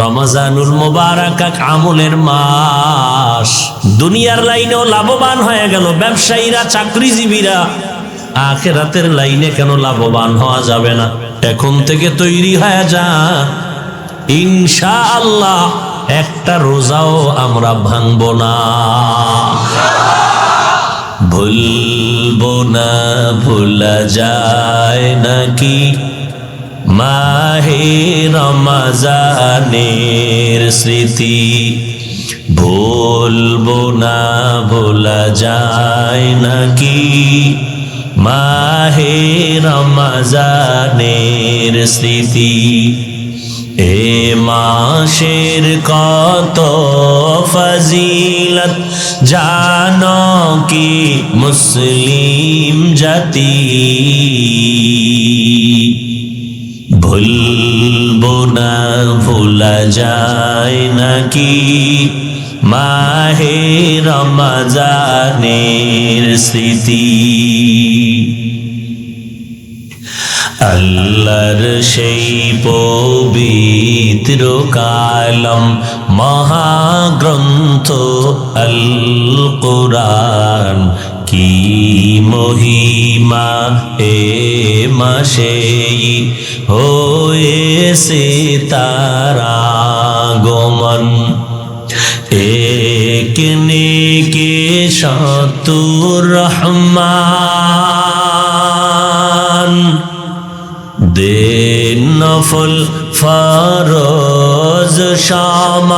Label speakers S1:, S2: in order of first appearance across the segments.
S1: রমজানুল মুবারাক আমলের মাস। দুনিয়ার লাইনেও লাভবান হয়ে গেল ব্যবসায়ীরা, চাকরিজীবীরা, আখিরাতের লাইনে কেন লাভবান হওয়া যাবে না? এখন থেকে তৈরি হয়ে যা, ইনশাআল্লাহ একটা রোজাও আমরা ভাঙব না। ভুলবো না, ভোলা যায় নাকি মাহে রমজানের স্মৃতি? ভুলবো না, ভোলা যায় নাকি মাহে রমজানের স্মৃতি? এ মাসের কত ফজিলত জানো কি মুসলিম জাতি? ভুলবো না, ভোলা যায় নাকি মাহে রমজানের স্মৃতি? আল্লাহর সেই পবিত্র কালাম মহাগ্রন্থ আল কোরআন, কি মহিমা এ মাসেই হয়েছে তারা আগমন। এক নেকে শতুর রহমান, দেন নফল ফরজ সমান।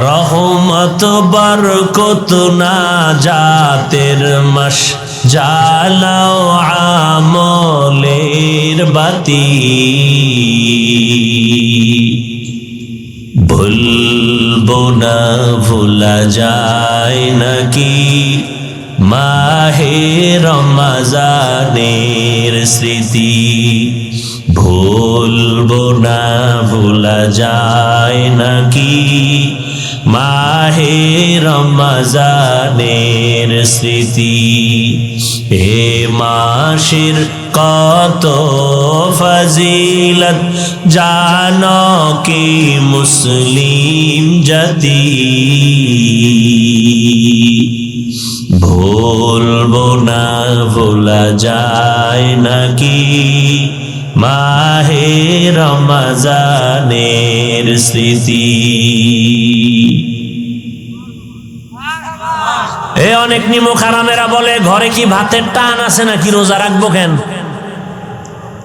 S1: রহমত বরকত না জাতের মাস, জ্বালাও আমলের বাতি। ভুলবো না, ভোলা যায় নাকি মাহে রমজানের স্মৃতি? ভুলবো না, ভোলা যায় নাকি মাহে রমজানের স্মৃতি? এ মাসের কত ফজিলত জানো কি মুসলিম জাতি? ভুলবো না, ভোলা যায় নাকি মাহে রমজানের স্মৃতি? এ অনেক নিমুখ হারামেরা বলে ঘরে কি ভাতের টান আছে নাকি রোজা রাখবো কেন?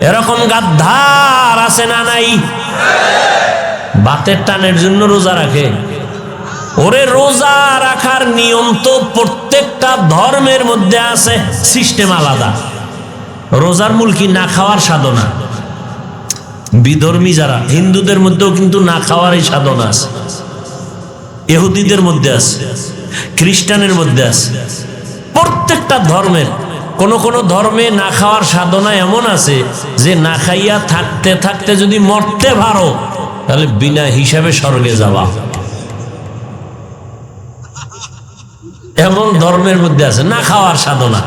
S1: এরকম গাদ্দার আছে না নাই? ভাতের টানের জন্য রোজা রাখে। ওরে রোজা রাখার নিয়ম তো প্রত্যেকটা ধর্মের মধ্যে আছে, সিস্টেম আলাদা। রোজার মূল কি? না খাওয়ার সাধনা। বিধর্মী যারা, হিন্দুদের মধ্যেও কিন্তু না খাওয়ার এই সাধনা আছে, ইহুদিদের মধ্যে আছে, খ্রিস্টানের মধ্যে আছে। প্রত্যেকটা ধর্মের কোন কোন ধর্মে না খাওয়ার সাধনা এমন আছে যে না খাইয়া থাকতে থাকতে যদি মরতে পারো তাহলে বিনা হিসাবে স্বর্গে যাওয়া। এমন ধর্মের মধ্যে আছে না খাওয়ার সাধনা।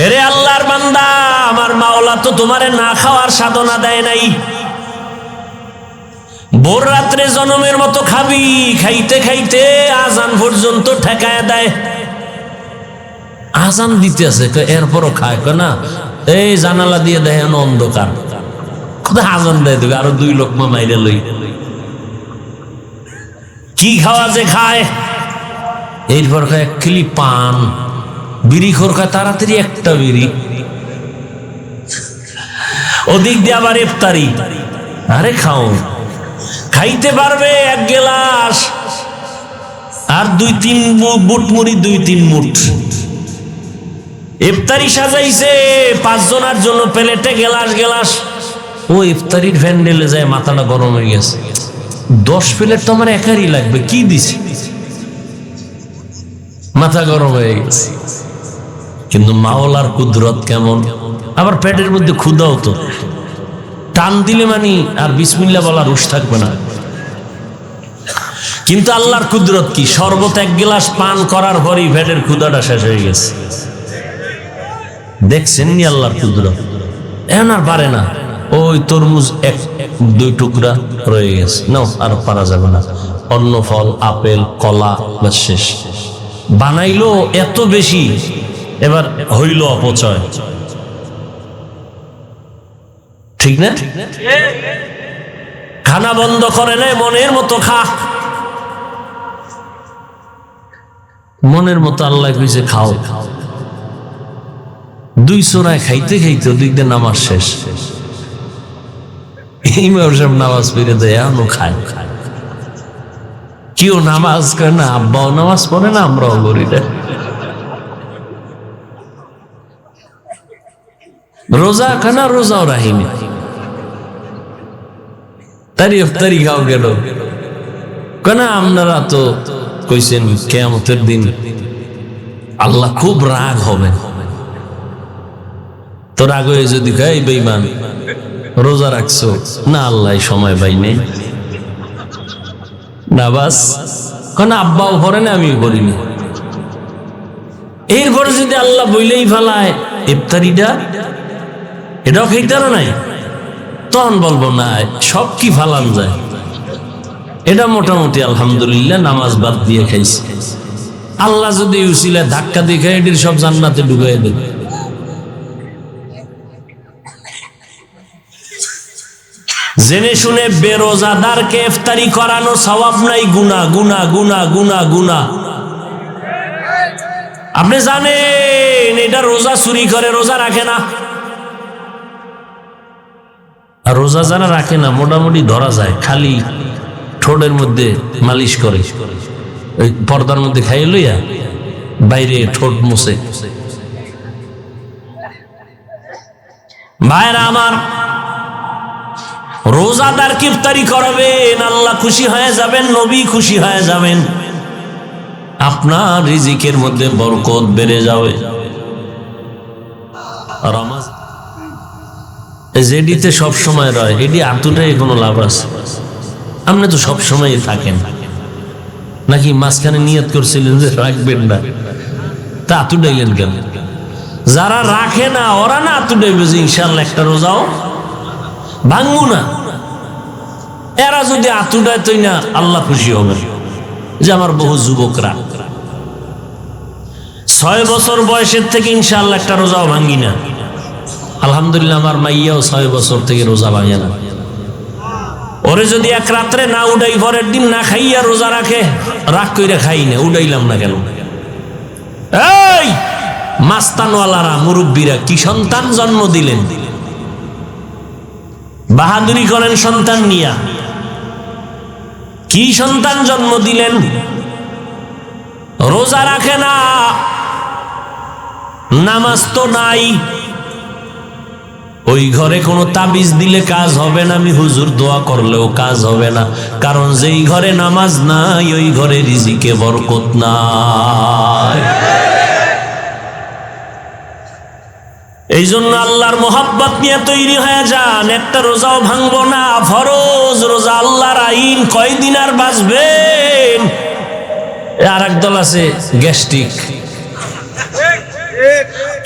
S1: এরে আল্লাহর বান্দা, আমার মাওলা তো তোমারে না খাওয়ার সাধনা দেয় নাই। ভোর রাত্রে জনমের মতো খাবি, খাইতে খাইতে আজান পর্যন্ত ঠেকায় দেয়। আজান দিতে আছে এরপরও খায় না, এই জানালা দিয়ে দেখেন অন্ধকার, কোথায় আজান দেয় দেবে আরো 2 লোকমা মাইরে লই। কি খাওয়া যে খায়, এরপর খায় 1 কিলি পান, বিড়ি খোর খায় তাড়াতাড়ি একটা বিড়ি, ওদিক দিয়ে আবার ইফতারি। আরে খাও, খাইতে পারবে 1 গ্লাস আর 2-3 বুট মুড়ি, 2-3 মুঠ। ইফতারি সাজাইছে 5 জনের জন্য, প্লেটে গ্লাস গ্লাস। ও ইফতারির প্যান্ডেলে যায় মাথাটা গরম হয়ে গেছে, 10 প্লেট তো আমার একারই লাগবে, কি দিছি, মাথা গরম হয়ে গেছে। কিন্তু মাওলার কুদরত কেমন! আবার পেটের মধ্যে ক্ষুধাও তো, টান দিলে মানি আর বিসমিল্লাহ বলার রুশ থাকবে না। কিন্তু আল্লাহর কুদরত কি, শরবত 1 গ্লাস পান করার পরই পেটের ক্ষুধাটা শেষ হয়ে গেছে। দেখছেন নি আল্লাহর কুদরত? এখন আর পারে না, ওই তরমুজ এক দুই টুকরা রয়ে গেছে, নাও আর পারা যাবে না, অন্য ফল আপেল কলা বা শেষ। বানাইলো এত বেশি, এবার হইল অপচয়, ঠিক না? খানা বন্ধ করে নেয়, মনের মতো খা, মনের মতো আল্লাহ কইছে খাও। দুই চোরায় খাইতে খাইতে ওদিক দিয়ে নামাজ শেষ, ইমাম সাহেব নামাজ পড়ে দেয়, এখনো খায়। কেউ নামাজ করে না, আব্বাও নামাজ পড়ে না, আমরাও করি না। রোজা খানা, রোজাও রাহিনি, তারি ইফতারি খাও গেল কেন? আপনারা তো কইছেন কিয়ামতের দিন আল্লাহ খুব রাগ হবে, তো রাগ হয়ে যদি খাই বেঈমান রোজা রাখছো না, আল্লাহ সময় পাই নেই না, বাস কেন আব্বাও পড়ে না, আমিও করিনি। এরপরে যদি আল্লাহ বইলেই ফেলায় ইফতারিটা এটাও খাইতারও নাই, তখন বলবো না সব কি ফালান যায়, এটা মোটামুটি আলহামদুলিল্লাহ নামাজ বাদ দিয়ে খাইছি। আল্লাহ যদি উসিলায় ধাক্কা দিয়ে খাই, এটির সব জান্নাতে ঢুকাই দেবে। জেনে শুনে বেরোজাদারকে ইফতারি করানো সওয়াব নাই, গুনাহ গুনাহ গুনাহ গুনাহ গুনাহ। আপনি জানেন এটা রোজা চুরি করে, রোজা রাখে না। আর রোজা যারা রাখে না মোটামুটি ধরা যায়, খালি ঠোঁটের মধ্যে মালিশ করে, ওই পর্দার মধ্যে খাইয়ে লইয়া বাইরে ঠোঁট মুছে। ভাইরা আমার, রোজাদার ইফতারি করাবেন, আল্লাহ খুশি হয়ে যাবেন, নবী খুশি হয়ে যাবেন, আপনার রিজিকের মধ্যে বরকত বেড়ে যাবে। রমাজ যেটিতে সব সময় রয়, এটি আতুটাই কোনো লাভ আছে? আপনি তো সব সময় থাকেন, নাকি মাঝখানে নিয়ত করছিলেন যে রাখবেন না, তা আতু ডাইলেন কেন? যারা রাখে না ওরা না আতু ডাইবে যে ইনশাল্লাহ একটা রোজাও ভাঙবো না। এরা যদি আতু ডায় তৈ না, আল্লাহ খুশি হবে। যে আমার বহু যুবকরা 6 বছর বয়সের থেকে ইনশাল্লাহ একটা রোজাও ভাঙ্গি না। আলহামদুলিল্লাহ আমার মাইয়াও 6 বছর থেকে রোজা ভাঙে না। ওরে যদি এক রাত্রে না উঠাই, পরের দিন না খাইয়া রোজা রাখে, রাগ কইরা খাই না, উঠাইলাম না কেন? এই মাস্তানওয়ালারা, মুরব্বীরা কি সন্তান জন্ম দিলেন, বাহাদুরি করেন সন্তান নিয়া, কি সন্তান জন্ম দিলেন? রোজা রাখে না, নামাজ তো নাই, ওই ঘরে কোনো তাবিজ দিলে কাজ হবে না, আমি হুজুর দোয়া করলেও কাজ হবে না, কারণ যেই ঘরে নামাজ নাই ওই ঘরে রিজিকে বরকত নাই। এই জন্য আল্লাহর মোহাব্বত নিয়ে তৈরি হয়ে যান, একটা রোজাও ভাঙবো না, ফরজ রোজা আল্লাহর আইন, কয়দিন আর বাঁচবেন? আর একদল আছে গ্যাস্ট্রিক,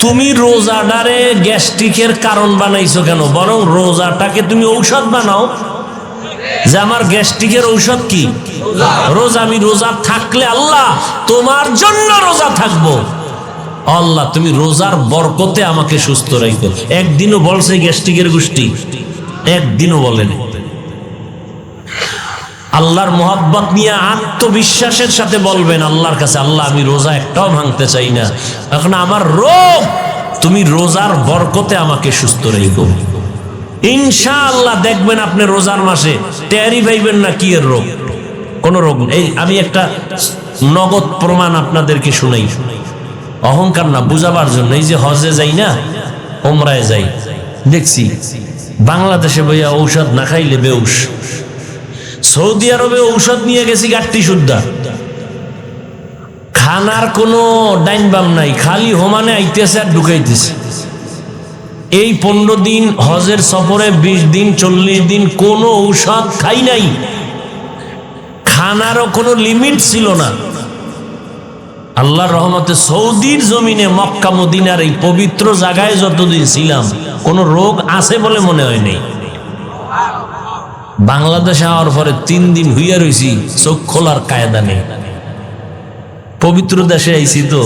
S1: তুমি রোজাটারে গ্যাস্ট্রিকের কারণ বানাইছো কেন? বরং রোজাটাকে তুমি ঔষধ বানাও, যে আমার গ্যাস্ট্রিকের ঔষধ কি? রোজা। আমি রোজা থাকলে আল্লাহ তোমার জন্য রোজা থাকবো, আল্লাহ তুমি রোজার বরকতে আমাকে সুস্থ রাখো। একদিনও বলছে গ্যাস্ট্রিকের গোষ্ঠী? একদিনও বলেন। আল্লাহর মোহাব্বত নিয়ে আত্মবিশ্বাসের সাথে বলবেন আল্লাহর কাছে, আল্লাহ আমি রোজা একটাও ভাঙতে চাই না, এখন আমার রোগ, তুমি রোজার বরকতে আমাকে সুস্থ রেখো। ইনশাআল্লাহ দেখবেন আপনি রোজার মাসে টেরি পাইবেন না কি এর রোগ, কোন রোগ নেই। আমি একটা নগদ প্রমাণ আপনাদেরকে শুনাই, অহংকার না, বুঝাবার জন্য। এই যে হজে যাই না, ওমরায় যাই, দেখছি বাংলাদেশে বইয়া ঔষধ না খাইলে বেউস, সৌদি আরবে ঔষধ নিয়ে গেছি গাট্টি সুদ্ধা, খানার কোনো ডাইন বাম নাই, খালি হোমানে আইতেছে আর ঢুকাইতেছে। এই 15 দিন হজের সফরে 20 দিন 40 দিন কোনো ঔষধ খাই নাই, খানারও কোনো লিমিট ছিল না। আল্লাহর রহমতে সৌদির জমিনে, মক্কা মদিনার এই পবিত্র জায়গায় যতদিন ছিলাম কোনো রোগ আছে বলে মনে হয়নি। বাংলাদেশে আওয়ার পরে 3 দিন হইয়া রইছি, চোখ খোলার কায়দা নেই। পবিত্র দেশে আইছি তো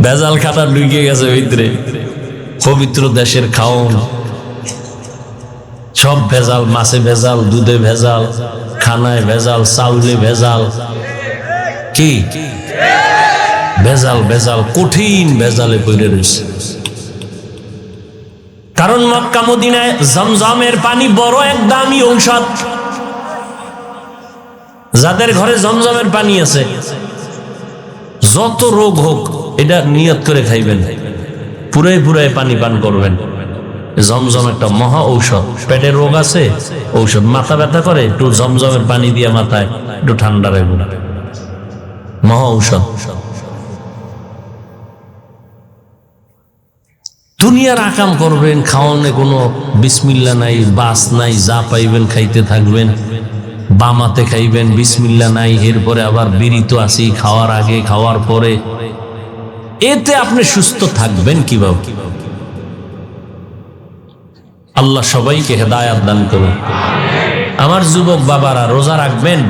S1: ভেজাল খাটা ঢুকে গেছে ভিতরে। পবিত্র দেশের খাওন সব ভেজাল, মাছে ভেজাল, দুধে ভেজাল, খানায় ভেজাল, চাউলে ভেজাল, কি ভেজাল ভেজাল, কঠিন ভেজালে পড়ে রয়েছে। কারণ মক্কা মদিনায় জমজমের পানি বড় এক দামি ঔষধ। যাদের ঘরে জমজমের পানি আছে, যত রোগ হোক এটা নিয়ত করে খাইবেন, পুরাই পুরাই পানি পান করবেন। জমজম একটা মহা ঔষধ। পেটের রোগ আছে ঔষধ, মাথা ব্যথা করে একটু জমজমের পানি দিয়ে মাথায় একটু ঠান্ডা রাখবেন, মহা ঔষধ। দুনিয়ার আকাম করবেন, খাওয়ানে কোনো বিসমিল্লা নাই, বাস নাই, যা পাইবেন খাইতে থাকবেন, বামাতে খাইবেন, বিসমিল্লা নাই, এরপরে আবার বিড়ি তো আছি, খাওয়ার আগে খাওয়ার পরে। এতে আপনি সুস্থ থাকবেন কিভাবে? আল্লাহ সবাইকে হেদায়াত দান করুন। আমার যুবক বাবারা, রোজা রাখবেন।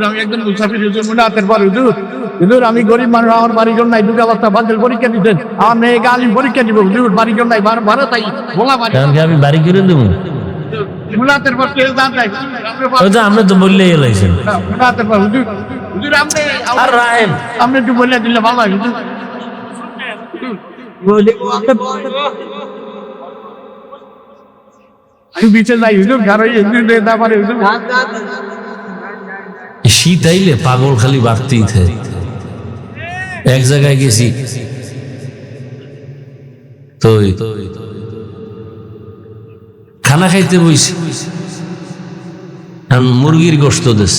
S2: আমি একজন মুসাফির হুজুর, মুনাতের পর হুজুর, হুজুর আমি গরিব মানুষ, আমার বাড়ির জন্য নাই, দুটা বস্তা বাদল পরীক্ষা দিতেন, আমার মেয়েকে আলিম পরীক্ষা দিব, হুজুর বাড়ির জন্য নাই, ভাড়া তাই বলা বাড়ি,
S1: আমি বাড়ি করে দেবো।
S2: মুনাতের পর কেউ দান নাই,
S1: আপনি তো বললেই এলাইছেন।
S2: মুনাতের পর হুজুর, হুজুর আপনি একটু বলে দিলে ভালো হয় হুজুর। আমি বিচে যাই হুজুর, ঘরে পারে হুজুর।
S1: শীত আইলে পাগল খালি বাড়তেই থাকে। এক জায়গায় গেছি তো খানা খাইতে বইছি, মুরগির গোশত দেশ,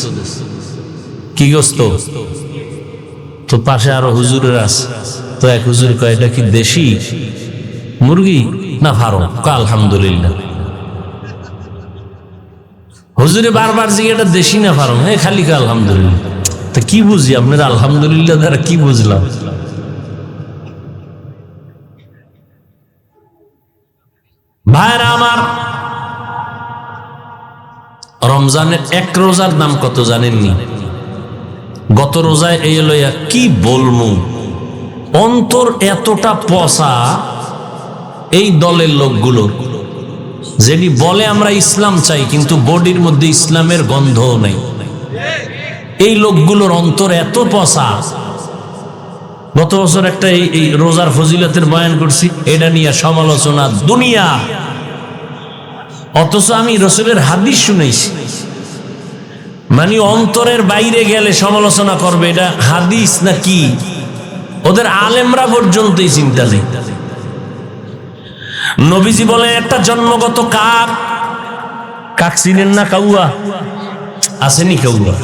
S1: কি গোশত, তো পাশে আরো হুজুরের আছে, তো এক হুজুর কয় এটা কি দেশি মুরগি না ফার্ম? আলহামদুলিল্লাহ। হুজুরে বারবার জিজ্ঞেস এটা দেশি না ফার্ম? হ্যাঁ, খালি আলহামদুলিল্লাহ। তা কি বুঝি আপনার আলহামদুলিল্লাহ দ্বারা কি বুঝলাম? ভাইরা আমার, রমজানের এক রোজার দাম কত জানেননি? গত রোজায় এই লইয়া কি বলমু, অন্তর এতটা পচা এই দলের লোকগুলো, যেটি বলে আমরা ইসলাম চাই কিন্তু বডির মধ্যে ইসলামের গন্ধও নেই। এই লোকগুলোর অন্তর এত পচা। গত বছর একটা এই রোজার ফজিলতের বয়ান করছি, এটা নিয়ে সমালোচনা দুনিয়া, অথচ আমি রসুলের হাদিস শুনেছি। মানে অন্তরের বাইরে গেলে সমালোচনা করবে, এটা হাদিস না কি? ওদের আলেমরা পর্যন্তই চিন্তা নেই। নবীজি বলে একটা জন্মগত কাক, কাক চিনেন না? কাউয়া আসেনি? কাউয়া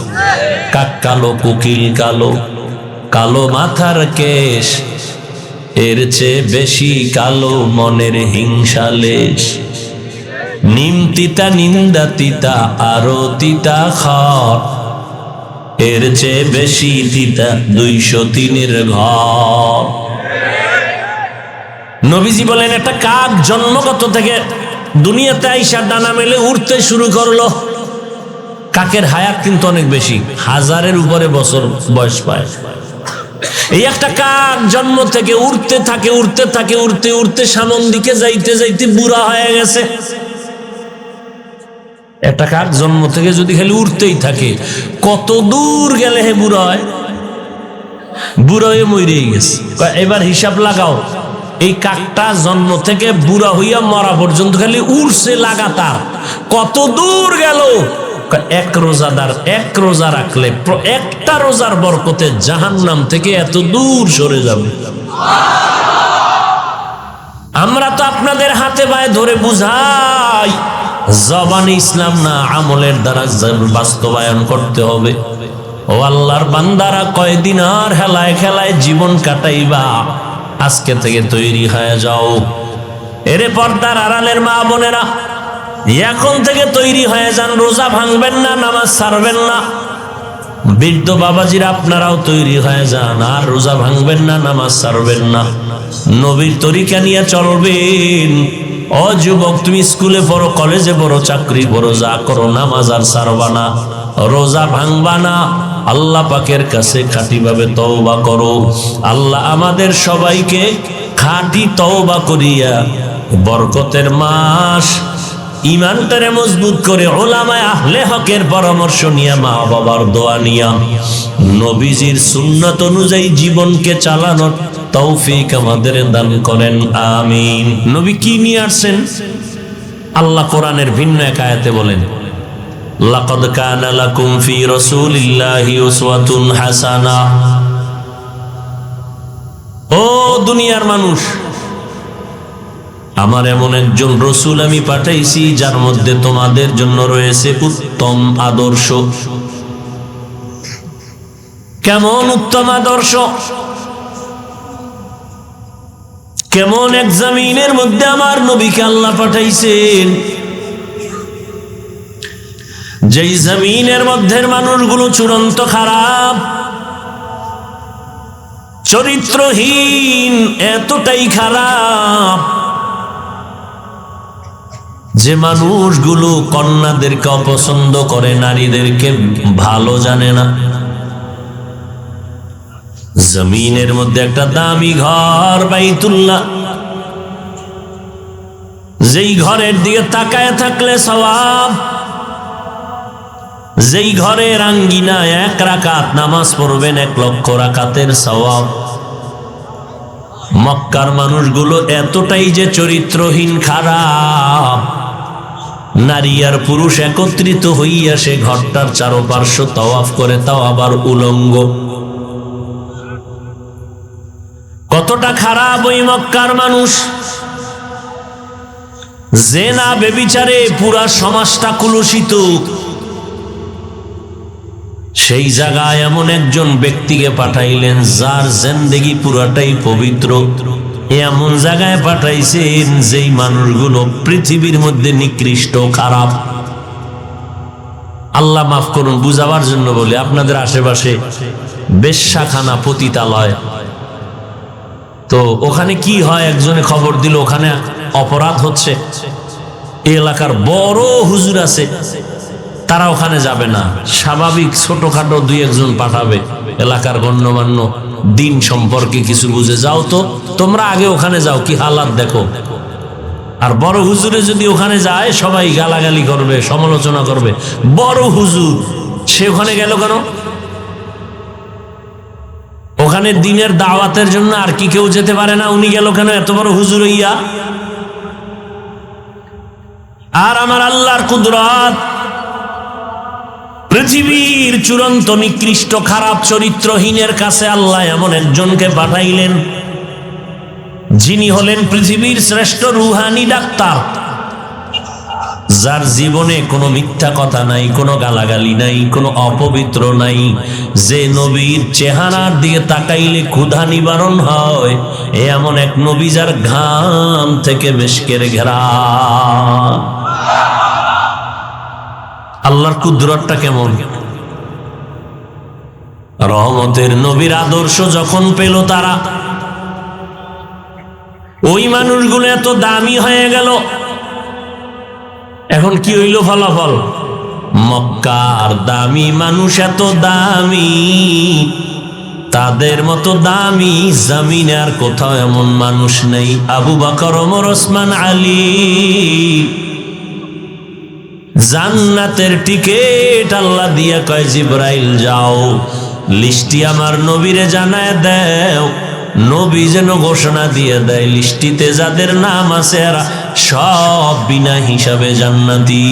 S1: কাক কালো, কোকিল কালো, কালো মাথার কেশ, এর চেয়ে বেশি কালো মনের হিংসালেশ। নিম তিতা, নিন্দা তিতা, আরো তিতা খড়, এর চেয়ে বেশি তিতা 203-এর ঘর। নবীজি বলেন একটা কাক জন্মগত থেকে দুনিয়াতে আইসা ডানা মেলে উড়তে শুরু করলো। কাকের হায়াত কিন্তু অনেক বেশি, 1000-এর উপরে বছর বয়স পায়। এই একটা কাক জন্ম থেকে উড়তে থাকে, উড়তে থাকে, উড়তে উড়তে সামন দিকে যাইতে যাইতে বুড়া হয়ে গেছে। একটা কাক জন্ম থেকে যদি খালি উড়তেই থাকে, কত দূর গেলে হে বুড়া হয়? বুড়া হয়ে মরেই গেছে। এবার হিসাব লাগাও, এই কাকটা জন্ম থেকে বুড়া হইয়া মরা পর্যন্ত খালি উড়ছে লাগাতার, কত দূর গেল? এক রোজাদার এক রোজা রাখলে একটা রোজার বরকতে জাহান্নাম থেকে এত দূর সরে যাবে। আমরা তো আপনাদের হাতে পায়ে ধরে বুঝাই, জবানে ইসলাম না, আমলের দ্বারা বাস্তবায়ন করতে হবে। ও আল্লাহর বান্দারা, কয়দিন আর হেলায় খেলায় জীবন কাটাইবা? আজকে থেকে তৈরি হয়ে যাও। এরে পর্দার আড়ালের মা বোনেরা, এখন থেকে তৈরি হয়ে যান। রোজা ভাঙবেন না, নামাজ ছাড়বেন না। বৃদ্ধ বাবাজিরা আপনারাও তৈরি হয়ে যান, আর রোজা ভাঙবেন না, নামাজ ছাড়বেন না, নবীর তরিকা নিয়ে চলবেন। ও যুবক, তুমি স্কুলে পড়ো, কলেজে পড়ো, চাকরি করো, যা করো, নামাজ আর ছাড়বা না, রোজা ভাঙবা না। আল্লাহ পাকের কাছে খাঁটিভাবে তওবা করো। আল্লাহ আমাদের সবাইকে খাঁটি তওবা করিয়া বরকতের মাস, ইমানটারে মজবুত করে উলামায়ে আহলে হকের পরামর্শ নিয়া, মা বাবার দোয়া নিয়া, নবীজির সুন্নাত অনুযায়ী জীবনকে চালানোর তৌফিক আমাদের দান করেন, আমিন। নবী কি নিয়ে আসছেন? আল্লাহ কোরআনের ভিন্ন এক আয়াতে বলেন, লাকাদ কানা লাকুম ফি রাসূলিল্লাহি উসওয়াতুন হাসানাহ। ও দুনিয়ার মানুষ, আমার এমন একজন রসুল আমি পাঠাইছি যার মধ্যে তোমাদের জন্য রয়েছে উত্তম আদর্শ। কেমন উত্তম আদর্শ? কেমন এক জমিনের মধ্যে আমার নবীকে আল্লাহ পাঠাইছেন, যেই জমিনের মধ্যে মানুষগুলো চূড়ান্ত খারাপ, চরিত্রহীন, এতটাই খারাপ যে মানুষগুলো কন্যাদেরকে অপছন্দ করে, নারীদেরকে ভালো জানে না। জমিনের মধ্যে একটা দামি ঘর বাইতুল্লাহ, যেই ঘরের দিকে তাকায় থাকলে সওয়াব, যেই ঘরের আঙ্গিনায় 1 রাকাত নামাজ পড়বেন 1 লক্ষ রাকাতের সওয়াব। মক্কার মানুষগুলো এতটাই যে চরিত্রহীন, খারাপ, নারী আর পুরুষ একত্রিত হইয়া সে ঘরটার চারপার্শ্ব তাওয়াফ করে, তাও আবার উলঙ্গ। কতটা খারাপ ওই মক্কার মানুষ! জেনা বেবিচারে পুরা সমাজটা কুলুষিত। সেই জায়গায় এমন একজন ব্যক্তিকে পাঠাইলেন যার জিন্দেগি পুরাটাই পবিত্র। এমন জায়গায় পাঠাইছেন যেই মানুষগুলো পৃথিবীর মধ্যে নিকৃষ্ট, খারাপ। আল্লাহ মাফ করুন, বুঝাবার জন্য বলি, আপনাদের আশেপাশে বেশ্যাখানা, পতিতালয়, তো ওখানে কি হয়? একজনে খবর দিল ওখানে অপরাধ হচ্ছে, এই এলাকার বড় হুজুর আছে, তারা ওখানে যাবে না, স্বাভাবিক ছোটখাটো 2-1 জন পাঠাবে, এলাকার গণ্যমান্য, দিন সম্পর্কে কিছু বুঝে, যাও তো তোমরা আগে ওখানে যাও, কি হালাত দেখো। আর বড় হুজুরে যদি ওখানে যায় সবাই গালাগালি করবে, সমালোচনা করবে। বড় হুজুর সে ওখানে গেল কেন? ওখানে দিনের দাওয়াতের জন্য আর কি কেউ যেতে পারে না? উনি গেল কেন এত বড় হুজুর হইয়া? আর আমার আল্লাহর কুদরত, পৃথিবীর চূড়ান্ত নিকৃষ্ট, খারাপ, চরিত্রহীনের কাছে আল্লাহ এমন একজনকে পাঠাইলেন যিনি হলেন পৃথিবীর শ্রেষ্ঠ রুহানি ডাক্তার, যার জীবনে কোনো মিথ্যা কথা নাই, কোনো গালাগালি নাই, কোনো অপবিত্র নাই, যে নবীর চেহারার দিকে তাকাইলে ক্ষুধা নিবারণ হয়, এমন এক নবী যার ঘাম থেকে মেশকের ঘ্রাণ। আল্লাহর কুদরতটা কেমন! রহমতের নবীর আদর্শ যখন পেল তারা, ওই মানুষগুলো এত দামি হয়ে গেল। এখন কি হইল ফলাফল? মক্কার দামি মানুষ এত দামি, তাদের মতো দামি জমিনে আর কোথাও এমন মানুষ নেই। আবু বকর, ওমর, ওসমান, আলী, জান্নাতের টিকেট আল্লাহ দিয়া কয়, জিবরাইল যাও লিস্টি আমার নবীরে জানায় দেও। নবী যেন ঘোষণা দিয়ে দেয়, লিস্টিতে যাদের নাম আছে এরা সব বিনা হিসাবে জান্নাতি।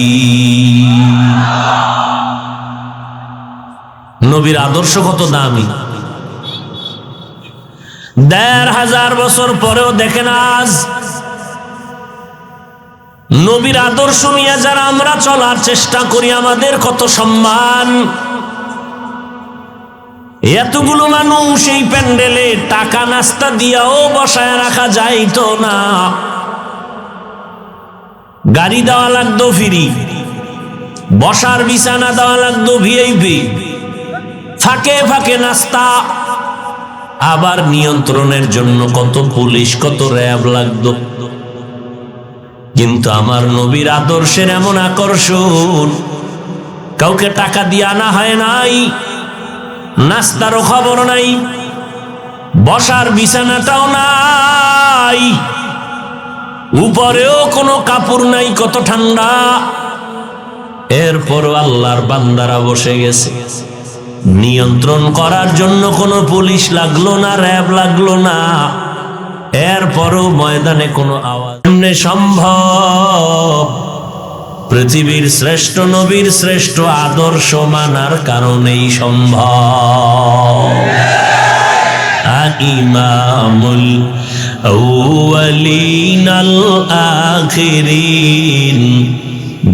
S1: নবীর আদর্শ কত দামি! 1500 বছর পরেও দেখেন আজ নবীর আদর্শ নিয়ে যারা আমরা চলার চেষ্টা করি, আমাদের কত সম্মান। এতগুলো মানুষ এই প্যান্ডেলে টাকা নাস্তা দিয়াও বসায় রাখা যাইতো না, গাড়ি দেওয়া লাগতো ফ্রি, বসার বিছানা দেওয়া লাগতো ভিআইপি, ফাঁকে ফাঁকে নাস্তা, আবার নিয়ন্ত্রণের জন্য কত পুলিশ কত র্যাব লাগতো। কিন্তু আমার নবীর আদর্শের এমন আকর্ষণ, কাউকে টাকা দিয়ে আনা হয় নাই, নাস্তারও খবর নাই, বসার বিছানাটাও নাই, উপরেও কোনো কাপড় নাই, কত ঠান্ডা। এরপরও আল্লাহর বান্দারা বসে গেছে। নিয়ন্ত্রণ করার জন্য কোনো পুলিশ লাগলো না, র্যাব লাগলো না। এরপরও ময়দানে কোনো আওয়াজ এমনি সম্ভব? পৃথিবীর শ্রেষ্ঠ নবীর শ্রেষ্ঠ আদর্শ মানার কারণেই সম্ভব। ইমামুল আউয়ালিন আল আখিরিন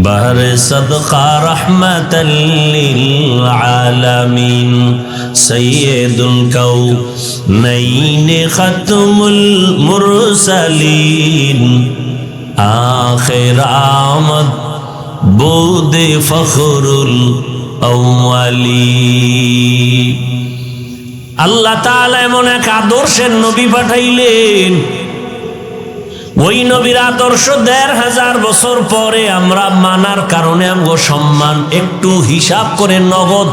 S1: বাহরে সদকা রহমাতাল লিল আলামিন সাইয়্যিদুল কাউনাইন খাতমুল মুরসালিন আখির আমদ বুদে ফখরুল আউয়ালিন। আল্লাহ তাআলা এমন এক আদর্শের নবী পাঠাইলেন, ওই নবীর আদর্শ ১৫০০ বছর পরে আমরা মানার কারণে আমগো সম্মান। একটু হিসাব করে নগদ,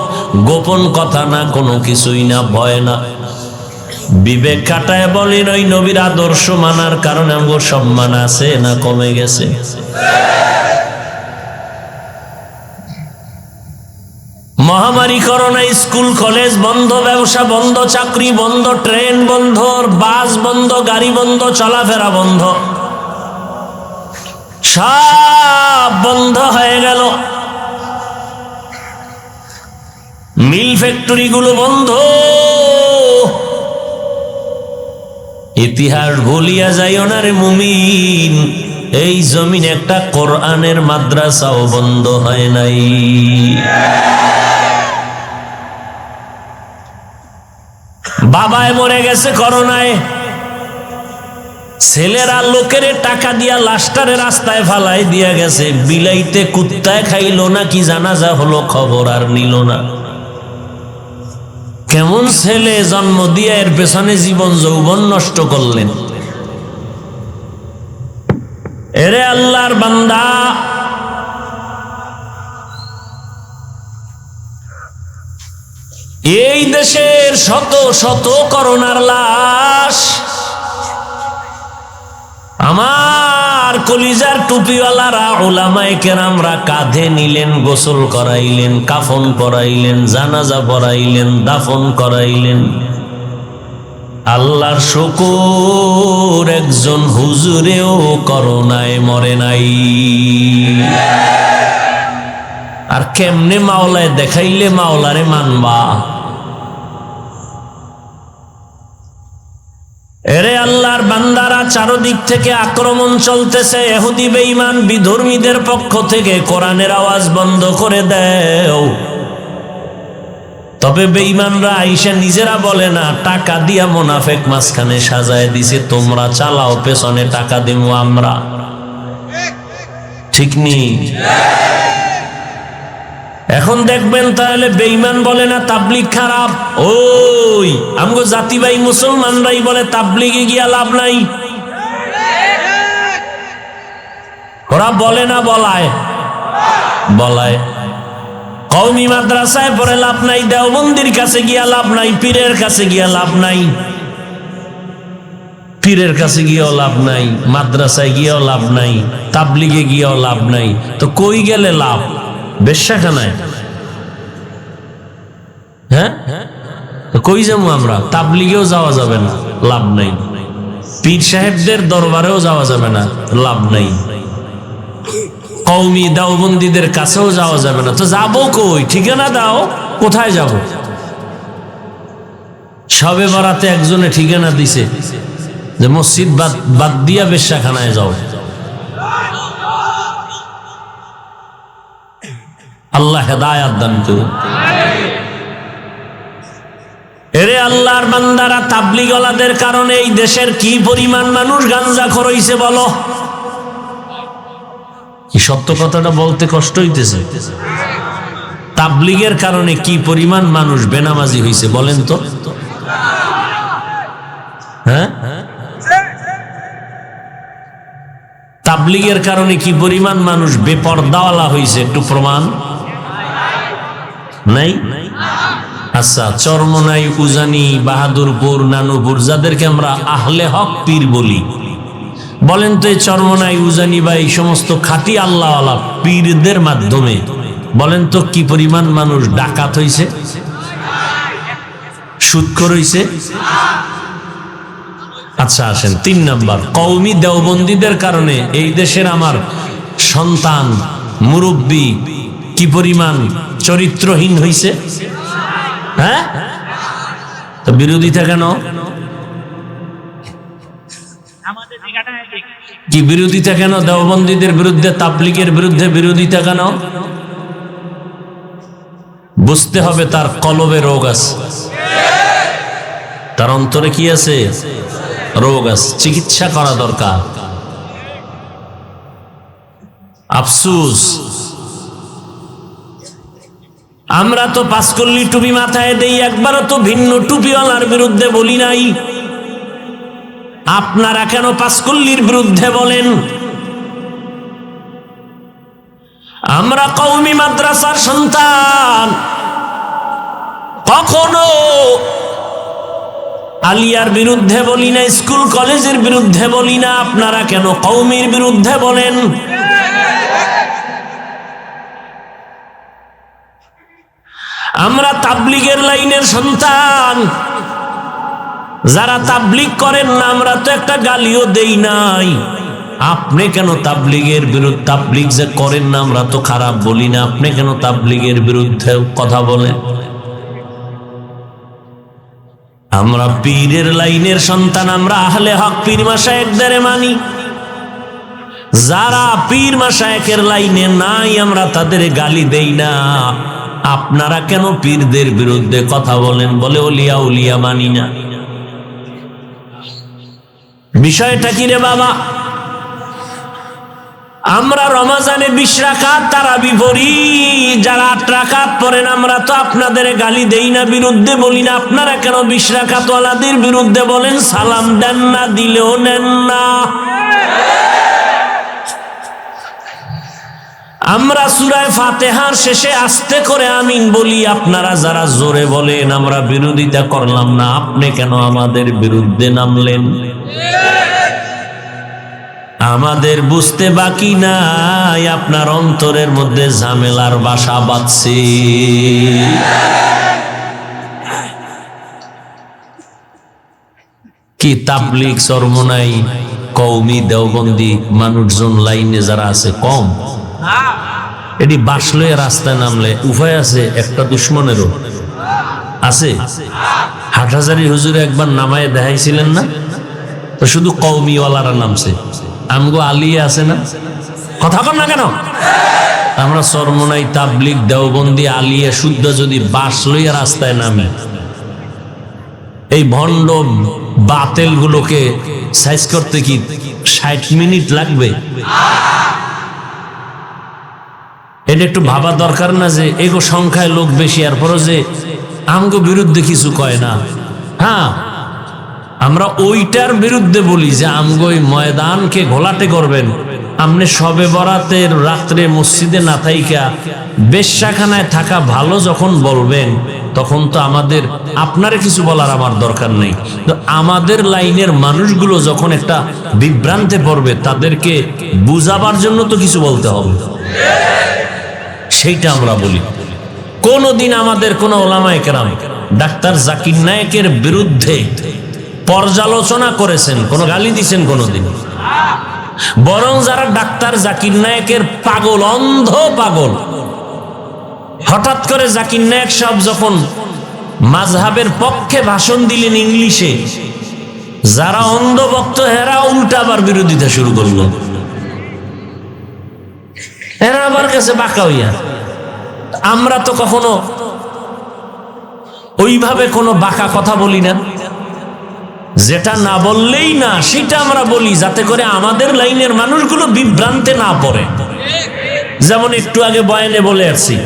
S1: গোপন কথা না, কোনো কিছুই না, ভয় না, বিবেক খাটায় বলেন ওই নবীর আদর্শ মানার কারণে আমগো সম্মান আছে না কমে গেছে? মহামারী করোনা, স্কুল কলেজ বন্ধ, ব্যবসা বন্ধ, চাকরি বন্ধ, ট্রেন বন্ধ, বাস বন্ধ, গাড়ি বন্ধ, চলাফেরা বন্ধ, সব বন্ধ হয়ে গেল। মিল ফ্যাক্টরি গুলো বন্ধ। ইতিহাস ভুলিয়া যাইও না রে মুমিন, এই জমিন একটা কোরআনের মাদ্রাসাও বন্ধ হয় নাই। বাবায় মরে গেছে করোনায়, ছেলেরা লোকের টাকা দিয়া লাশটারে রাস্তায় ফালাই দিয়া গেছে। বিলাইতে কুত্তায় খাইলো না কি জানাজা হলো, খবর আর নিল না। কেমন ছেলে জন্ম দিয়া এর পেছনে জীবন যৌবন নষ্ট করলেন। এরে আল্লাহর বান্দা, এই দেশের শত শত করোনার লাশ আমার কলিজার টুপিওয়ালারা উলামায়ে কেরামরা কাঁধে নিলেন, গোসল করাইলেন, কাফন পরাইলেন, জানাজা পরাইলেন, দাফন করাইলেন। আল্লাহর শুকর, একজন হুজুরেও করোনায় মরে নাই। আর কেমনে মাওলায় দেখাইলে মাওলারে মানবা? এরে আল্লাহর বান্দারা, চারদিক থেকে আক্রমণ চলতেছে। ইহুদি বেঈমান বিধর্মীদের পক্ষ থেকে কোরআনের আওয়াজ বন্ধ করে দেও। তবে বেঈমানরা আইসা নিজেরা বলে না, টাকা দিয়া মুনাফিক মাঝখানে সাজায় দিছে, তোমরা চালাও, পেছনে টাকা দেবো আমরা। ঠিক নেই? এখন দেখবেন তাহলে বেঈমান বলে না তাবলীগ খারাপ, ওই আমগো জাতিবাই মুসলমানরাই বলে তাবলীগে গিয়া লাভ নাই। ওরা বলে না বলায়? বলায়। কওমি মাদ্রাসায় পড়ে লাভ নাই, দেওবন্দির কাছে গিয়া লাভ নাই, পীরের কাছে গিয়া লাভ নাই, পীরের কাছে গিয়েও লাভ নাই, মাদ্রাসায় গিয়েও লাভ নাই, তাবলীগে গিয়েও লাভ নাই। তো কই গেলে লাভ? বেশ্যাখানায়। হ্যাঁ, কই যাবো আমরা? তাবলীগেও যাওয়া যাবে না, লাভ নাই। পীর সাহেবদের দরবারেও যাওয়া যাবে না, লাভ নাই। কওমি দেওবন্দীদের কাছেও যাওয়া যাবে না। তো যাবো কই? ঠিকানা দাও, কোথায় যাব? শবে বরাতে একজনে ঠিকানা দিছে যে মসজিদ বাদ দিয়া বেশ্যাখানায় যাও। আল্লাহ হেদায়াত দান করুন। এরে আল্লাহর বান্দারা, তাবলীগওয়ালাদের কারণে এই দেশের কি পরিমাণ মানুষ গাঞ্জাখোর হইছে বলো? কি সত্য কথাটা বলতে কষ্ট হইতেছে? তাবলীগের কারণে কি পরিমাণ মানুষ বেনামাজি হয়েছে বলেন তো? হ্যাঁ, তাবলীগের কারণে কি পরিমাণ মানুষ বেপরদাওয়ালা হয়েছে একটু প্রমাণ নাই? আচ্ছা, চরমনাই, উজানি, বাহাদুরপুর, নানুপুর, যাদেরকে আমরা আহলে হক পীর বলি, বলেন তো এই চরমনাই, উজানি বা এই সমস্ত খাঁটি আল্লাহওয়ালা পীরদের মাধ্যমে বলেন তো কি পরিমাণ মানুষ ডাকাত হইছে, সুদখোর হইছে? আচ্ছা আসেন ৩ নাম্বার, কওমি দেওবন্দীদের কারণে এই দেশের আমার সন্তান মুরব্বী কি পরিমাণ চরিত্রহীন হইছে? হ্যাঁ, তো বিরোধিতা কেন? কি বিরোধিতা কেন? দেওবন্দীদের বিরুদ্ধে, তাবলীগের বিরুদ্ধে বিরোধিতা কেন? বুঝতে হবে তার কলবে রোগ আছে, তার অন্তরে কি আছে? রোগ আছে, চিকিৎসা করা দরকার। আফসোস, আমরা তো পাঁচকল্লি টুপি মাথায় দেই, একবারও তো ভিন্ন টুপিওয়ালার বিরুদ্ধে বলি নাই। আপনারা কেন পাঁচকল্লির বিরুদ্ধে বলেন? আমরা কওমি মাদ্রাসার সন্তান, কখনো আলিয়ার বিরুদ্ধে বলি না, স্কুল কলেজের বিরুদ্ধে বলি না। আপনারা কেন কওমির বিরুদ্ধে বলেন? আমরা তাবলীগের লাইনের সন্তান, যারা তাবলীগ করেন না আমরা তো একটা গালিও দেই নাই। আপনি কেন তাবলীগের বিরুদ্ধে, তাবলীগ যে করেন না আমরা তো খারাপ বলি না, আপনি কেন তাবলীগের বিরুদ্ধে কথা বলেন? আমরা পীরের লাইনের সন্তান, আমরা আহলে হক পীর মাশায়েখদের মানি। যারা পীর মাশায়েখের লাইনে নাই আমরা তাদের গালি দেই না। আপনারা কেন পীরদের বিরুদ্ধে কথা বলেন? বলে ওলিয়া উলিয়া মানি না। বিষয়টা কি রে বাবা? আমরা রমাজানে 20 রাকাত তারাবি পড়ি, যারা 8 রাকাত পড়েন আমরা তো আপনাদের গালি দেই না, বিরুদ্ধে বলি না। আপনারা কেন 20 রাকাত ওয়ালাদের বিরুদ্ধে বলেন? সালাম দেন না, দিলেও নেন না। আমরা সূরা ফাতিহার শেষে আস্তে করে আমিন বলি, আপনারা যারা জোরে বলেন আমরা বিরোধিতা করলাম না, আপনি কেন আমাদের বিরুদ্ধে নামলেন? আমাদের বুঝতে বাকি নাই আপনার অন্তরের মধ্যে ঝামেলার বাসা বাঁধছে। কি তাবলীগ, চরমনাই, কওমি, দেওবন্দি মানুষজন লাইনে যারা আছে কম? এটি বাসলে রাস্তায় নামলে উভয় আছে, একটা দুশ্মনেরও আছে। হাটহাজারী হুজুর একবার নামায় দেখাইছিলেন না, তো শুধু কওমিওয়ালারা নামছে, আমগো আলিয়া আছে না? কথা কন না কেন? আমরা চরমনাই, তাবলীগ, দেওবন্দি, আলিয়া শুদ্ধ যদি বাস লইয়া রাস্তায় নামি, এই ভণ্ড বাতেল গুলোকে সাইজ করতে কি 60 মিনিট লাগবে? এটা একটু ভাবা দরকার না যে এগো সংখ্যায় লোক বেশি, এরপরও যে আমগো বিরুদ্ধে কিছু কয় না। হ্যাঁ, আমরা ওইটার বিরুদ্ধে বলি যে আমগো ওই ময়দানকে ঘোলাটে করবেন। আপনি শবে বরাতের রাত্রে মসজিদে না থাইকা বেশ্যাখানায় থাকা ভালো যখন বলবেন, তখন তো আমাদের আপনারে কিছু বলার আমার দরকার নেই। তো আমাদের লাইনের মানুষগুলো যখন একটা বিভ্রান্তে পড়বে, তাদেরকে বুঝাবার জন্য তো কিছু বলতে হবে, সেইটা আমরা বলি। কোনদিন আমাদের কোন ওলামায়ে কেরাম ডাক্তার জাকির নায়েকের বিরুদ্ধে পর্যালোচনা করেছেন, কোন গালি দিয়েছেন কোনদিন? বরং যারা ডাক্তার জাকির নায়েকের পাগল, অন্ধ পাগল, হঠাৎ করে জাকির নায়েক সাহেব যখন মাযহাবের পক্ষে ভাষণ দিলেন ইংলিশে, যারা অন্ধভক্ত এরা উল্টা আবার বিরোধিতা শুরু করলো। এরা আবার কাছে বাঁকা হইয়া। আমরা তো কখনো ওইভাবে কোনো বাঁকা কথা বলি না, যেটা না বললেই না সেটা আমরা বলি, যাতে করে আমাদের লাইনের মানুষগুলো বিভ্রান্তে না পড়ে। যেমন একটু আগে বয়ানে বলে আসছি,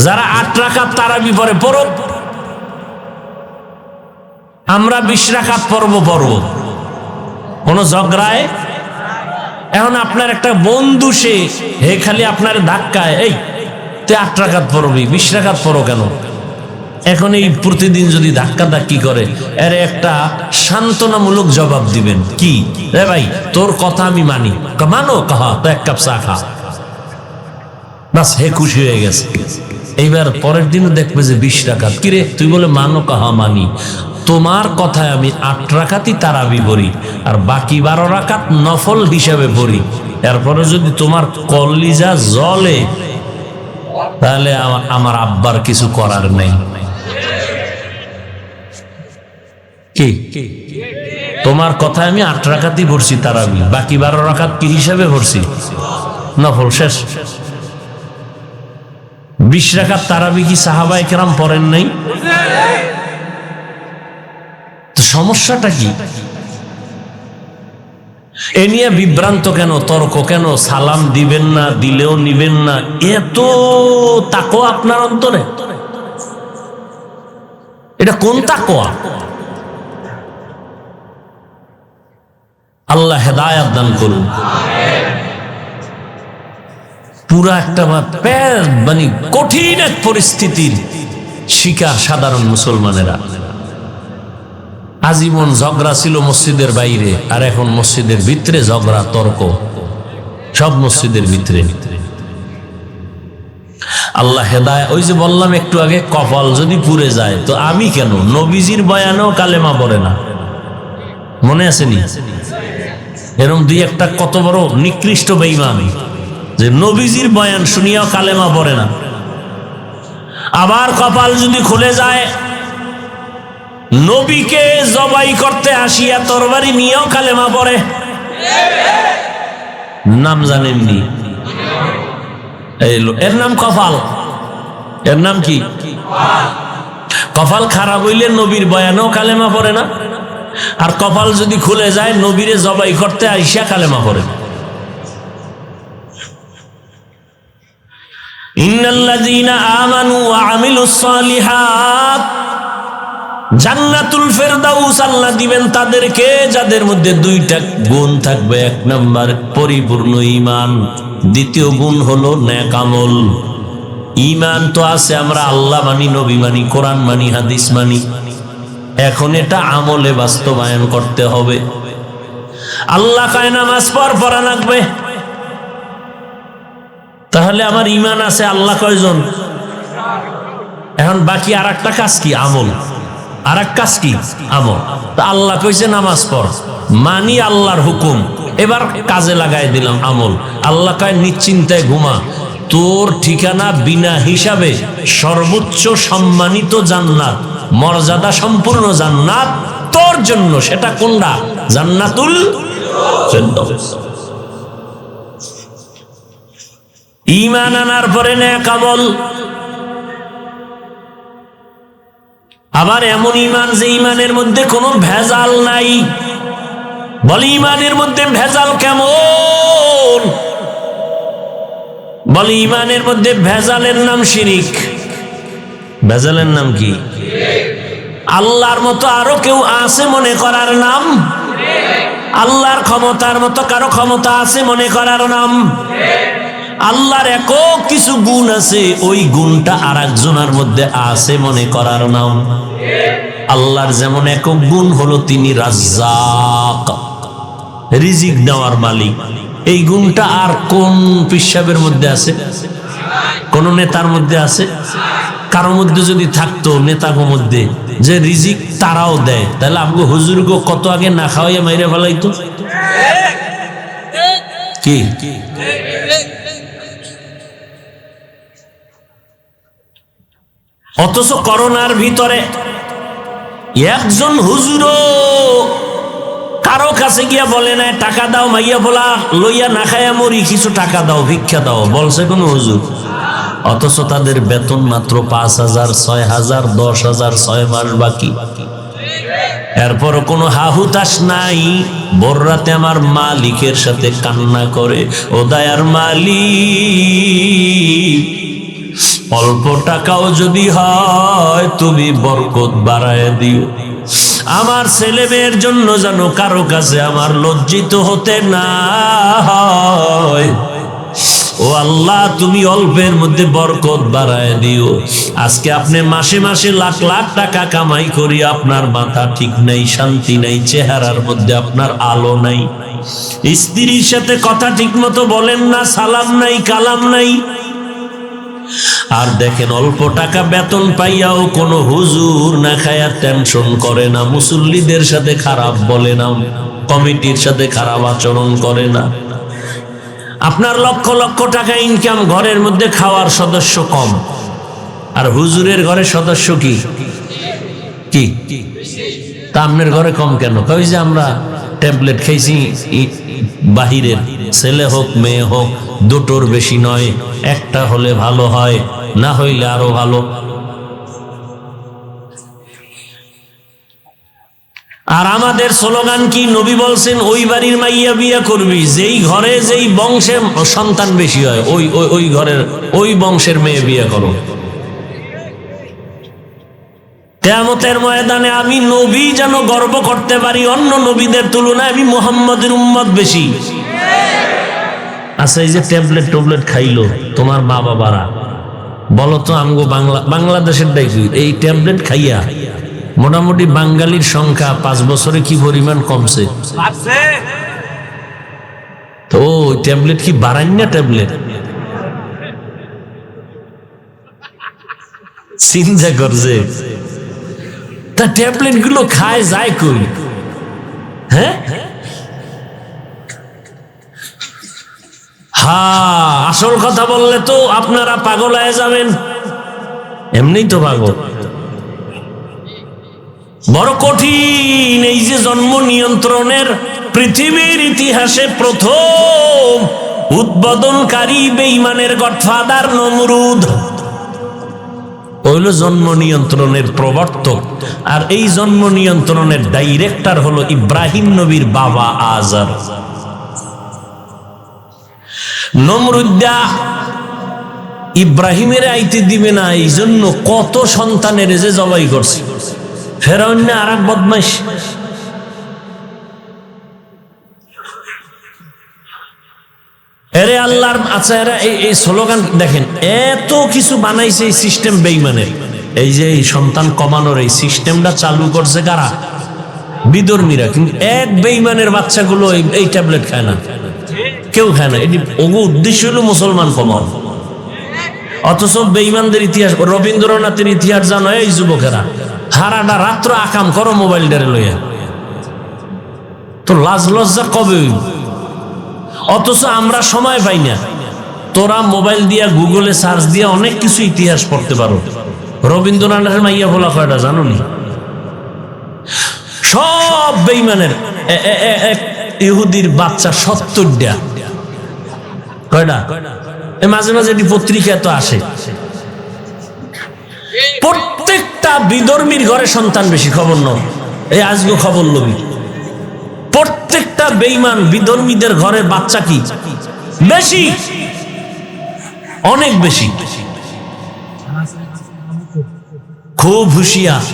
S1: যারা 8 রাকাত তারাবি পড়ে পড়ুক, আমরা 20 রাকাত পড়ব, কোন ঝগড়ায়। এখন আপনার একটা বন্ধু সে হে খালি আপনার ধাক্কায়, এই তুই 8 রাকাত পড়বি, 20 রাকাত পড়ো কেন? এখন এই প্রতিদিন যদি ধাক্কা ধাক্কি করে, এর একটা সান্ত্বনামূলক জবাব দিবেন, কি রে ভাই তোর কথা আমি মানি, মানো, কাহা তো 1 কাপ চা খা, বাস হে খুশি হয়ে গেছে। এইবার পরের দিনও দেখবে যে 20 রাকাত, কিরে তুই বলে মানো, কাহা মানি, তোমার কথায় আমি 8 রাকাতই তারাবি পড়ি আর বাকি 12 রাকাত নফল হিসাবে পড়ি, এরপরে যদি তোমার কলিজা জ্বলে তাহলে আমার আব্বার কিছু করার নেই। কি তোমার কথায় আমি 8 রাকাতই পড়ছি তারাবি, বাকি 12 রাকাত কি হিসাবে পড়ছি? নফল, শেষ। 20 রাকাত তারাবি কি সাহাবায়ে কেরাম পড়েন নাই? তো সমস্যাটা কি? এ নিয়ে বিভ্রান্ত কেন, তর্ক কেন? সালাম দিবেন না, দিলেও নিবেন না, এত তাকওয়া আপনার অন্তরে? এটা কোন তাকওয়া? আল্লাহ হেদায়াত দান করুন। পুরা একটা মানে কঠিন এক পরিস্থিতির শিকার সাধারণ মুসলমানেরা। আজীবন ঝগড়া ছিল মসজিদের বাইরে, আর এখন মসজিদের ভিতরে ঝগড়া, তর্ক, সব মসজিদের ভিতরে। আল্লাহ হেদায়েত। ওই যে বললাম একটু আগে, কপাল যদি পুড়ে যায় তো আমি কেন? নবীজির বয়ানেও কালেমা পড়ে না, মনে আসেনি? এরকম দুই একটা কত বড় নিকৃষ্ট বেঈমান যে নবীজির বয়ান শুনিয়াও কালেমা পড়ে না। আবার কপাল যদি খুলে যায়, নবীকে জবাই করতে আসিয়া তরবারি নিয়েও কালেমা পড়ে, নাম জানেননি? এর নাম কপাল। এর নাম কি? কপাল খারাপ হইলে নবীর বয়ানেও কালেমা পড়ে না, আর কপাল যদি খুলে যায় নবীরে জবাই করতে আইসা কালেমা পড়ে। ইন্নাল্লাযীনা আমানু ওয়া আমিলুস সালিহাত, জান্নাতুল ফেরদাউস আল্লাহ দিবেন তাদেরকে যাদের মধ্যে 2টা গুণ থাকবে। 1 নাম্বার পরিপূর্ণ ঈমান, দ্বিতীয় গুণ হলো নেক আমল। ঈমান তো আছে, আমরা আল্লাহ মানি, নবী মানি, কোরআন মানি, হাদিস মানি, এখন এটা আমলে বাস্তবায়ন করতে হবে। আল্লাহ কয় নামাজ পড়া লাগবে, তাহলে আমার ঈমান আছে। আল্লাহ কয়জন? এখন বাকি আর একটা কাজ কি? আমল। আর এক কাজ কি? আমল। তা আল্লাহ কইছে নামাজ পড়, মানি আল্লাহর হুকুম, এবার কাজে লাগাই দিলাম আমল। আল্লাহ কয় নিশ্চিন্তায় ঘুমা, তোর ঠিকানা বিনা হিসাবে সর্বোচ্চ সম্মানিত জান্নাত, মর্যাদা সম্পূর্ণ জান্নাত তোর জন্য। সেটা কোনটা? জান্নাতুল ফেরদাউস। ঈমান আনার পরে নেক আমল, আবার এমন ঈমান যে ঈমানের মধ্যে কোনো ভেজাল নাই। বলে ঈমানের মধ্যে ভেজাল কেমন? বলে ঈমানের মধ্যে ভেজালের নাম শিরিক। ভেজালের নাম কি? আল্লাহর মতো আরো কেউ আছে মনে করার নাম। আল্লাহর ক্ষমতার মতো কারো ক্ষমতা আছে মনে করার নাম। আল্লাহর একক কিছু গুণ আছে, ওই গুণটা আর একজনের মধ্যে আছে মনে করার নাম। আল্লাহর যেমন একক গুণ হলো তিনি রাজ্জাক, রিজিক দেওয়ার মালিক। এই গুণটা আর কোন পিসাবের মধ্যে আছে? কোন নেতার মধ্যে আছে? কারো মধ্যে যদি থাকতো নেতাগো মধ্যে যে রিজিক তারাও দেয়, তাহলে আমগো হুজুরগো কত আগে না খাওয়াইয়া মাইরে ফেলাইতো। কি অথচ করোনার ভিতরে একজন হুজুরও কারো কাছে গিয়া বলে না টাকা দাও, মাইয়া বলা লইয়া না খাইয়া মরি, কিছু টাকা দাও, ভিক্ষা দাও, বলছে কোন হুজুর? অথচ তাদের বেতন মাত্র 5,000, 6,000, 10,000, 6 মাস বাকি। এরপর কোনো হাহুতাস নাই। ভোর রাতে আমার মালিকের সাথে কান্না করে, ও দয়ার মালিক, অল্প টাকাও যদি হয় তুমি বরকত বাড়ায় দিও। আমার ছেলে মেয়ের জন্য যেন কারো কাছে আমার লজ্জিত হতে না হয়। ও আল্লাহ, তুমি অল্পের মধ্যে বরকত বাড়ায় দিও। আজকে আপনি মাসে মাসে লাখ লাখ টাকা কামাই করি, আপনার মাথা ঠিক নাই, শান্তি নাই, চেহারার মধ্যে আপনার আলো নাই, স্ত্রীর সাথে কথা ঠিক মতো বলেন না, সালাম নাই, কালাম নাই। আর দেখেন অল্প টাকা বেতন পাইয়াও কোনো হুজুর না খায়া টেনশন করে না, মুসল্লিদের সাথে খারাপ বলে না, কমিটির সাথে খারাপ আচরণ করে না। আপনার লক্ষ লক্ষ টাকা ইনকাম, ঘরের মধ্যে খাওয়ার সদস্য কম, আর হুজুরের ঘরে সদস্য কি কি তা আপনার ঘরে কম কেন? কই যে আমরা ট্যাবলেট খাইছি, বাহিরের ছেলে হোক মেয়ে হোক দুটোর বেশি নয়, একটা হলে ভালো হয়, না হইলে আরো ভালো। আর আমাদের স্লোগান কি? নবী বলছেন ওই বাড়ির মাইয়া বিয়া করবি যেই ঘরে যেই বংশে সন্তান বেশি হয়, ওই ওই ঘরের ওই বংশের মেয়ে বিয়ে করো। কিয়ামতের ময়দানে আমি নবী যেন গর্ব করতে পারি, অন্য নবীদের তুলনায় আমি মুহাম্মদের উম্মত বেশি। আচ্ছা, এই যে ট্যাবলেট ট্যাবলেট খাইলো তোমার মা বাবারা, বলো তো আমগো বাংলাদেশের দেখি এই ট্যাবলেট খাইয়া মোটামুটি বাঙালির সংখ্যা 5 বছরে কি পরিমাণ কমছে? তো ট্যাবলেট কি বাড়ান না? ট্যাবলেট চিন্তা করছে, তা ট্যাবলেট গুলো খায় যায় কই? হ্যাঁ, আসল কথা বললে তো আপনারা পাগল হয়ে যাবেন, এমনিই তো পাগল। বড় কঠিন এই যে জন্ম নিয়ন্ত্রণের পৃথিবীর ইতিহাসে প্রথম উদ্বোধনকারী বেঈমানের গডফাদার নমরুদ হইল জন্ম নিয়ন্ত্রণের প্রবর্তক, আর এই জন্ম নিয়ন্ত্রণের ডাইরেক্টর হলো ইব্রাহিম নবীর বাবা আজার। নমরুদ্দা ইব্রাহিমের আইতে দিবে না, এই জন্য কত সন্তানের যে জবাই করছে। ফেরাউন না আর এক বদমাইশ, এরে আল্লাহর। আচ্ছা, এরা এই স্লোগান দেখেন, এত কিছু বানাইছে এই সিস্টেম বেঈমানের। এই যে এই সন্তান কমানোর এই সিস্টেমটা চালু করছে কারা? বিধর্মীরা। কিন্তু এক বেঈমানের বাচ্চাগুলো এই ট্যাবলেট খায় না, কেউ খায় না। এটি ওগো উদ্দেশ্য হলো মুসলমান কমানো। অথচ বেঈমানদের ইতিহাস, রবীন্দ্রনাথের ইতিহাস জানো এই যুবকেরা? সারাটা রাত্র আকাম করো মোবাইল ডারে লইয়া, তো লাজ লজ্জা কবে হইব? অথচ আমরা সময় পাই না। তোরা মোবাইল দিয়া গুগলে সার্চ দিয়া অনেক কিছু ইতিহাস পড়তে পারো। রবীন্দ্রনাথের মাইয়া বলা কয়টা জানো নি? সব বেঈমানের। ইহুদির বাচ্চা 70টা। কয়টা? মাঝে মাঝে এটি পত্রিকা তো আসে। প্রত্যেকটা বিধর্মীর ঘরে সন্তান বেশি, খবর নয়? এই আজকে খবর লবি, প্রত্যেকটা বেঈমান বিধর্মীদের ঘরে বাচ্চা কি বেশি, অনেক বেশি, খুব হুঁশিয়ার,